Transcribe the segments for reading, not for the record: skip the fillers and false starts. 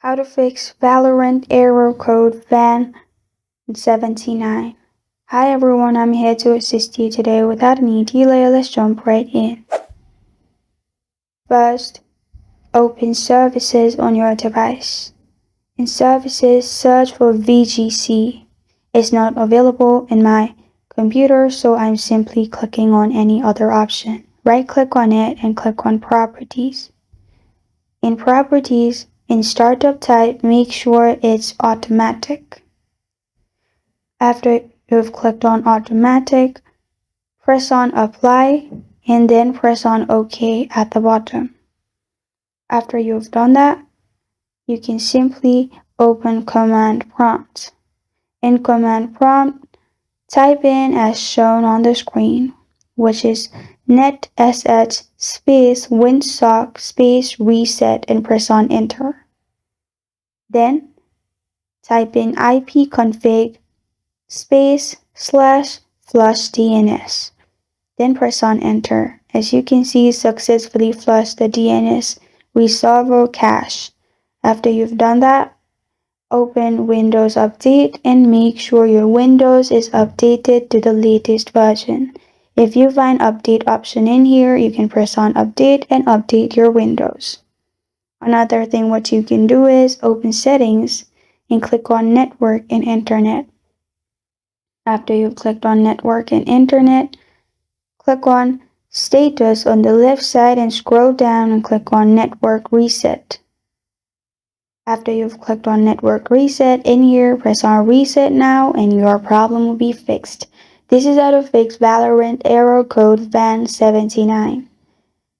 How to fix Valorant Error Code Van 79. Hi everyone, I'm here to assist you today. Without any delay, let's jump right in. First, open Services on your device. In Services, search for VGC. It's not available in my computer, so I'm simply clicking on any other option. Right-click on it and click on Properties. In Properties, in Startup Type, make sure it's Automatic. After you've clicked on Automatic, press on Apply and then press on OK at the bottom. After you've done that, you can simply open Command Prompt. In Command Prompt, type in as shown on the screen, which is netsh space winsock space reset and press on Enter. Then type in ipconfig space / flush DNS. Then press on Enter. As you can see, successfully flushed the DNS resolver cache. After you've done that, open Windows Update and make sure your Windows is updated to the latest version. If you find Update option in here, you can press on Update and update your Windows. Another thing what you can do is open Settings and click on Network and Internet. After you've clicked on Network and Internet, click on Status on the left side and scroll down and click on Network Reset. After you've clicked on Network Reset, in here, press on Reset Now and your problem will be fixed. This is how to fix Valorant Error Code Van 79.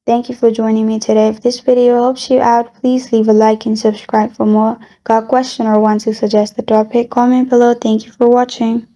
Thank you for joining me today. If this video helps you out, please leave a like and subscribe for more. Got a question or want to suggest a topic? Comment below. Thank you for watching.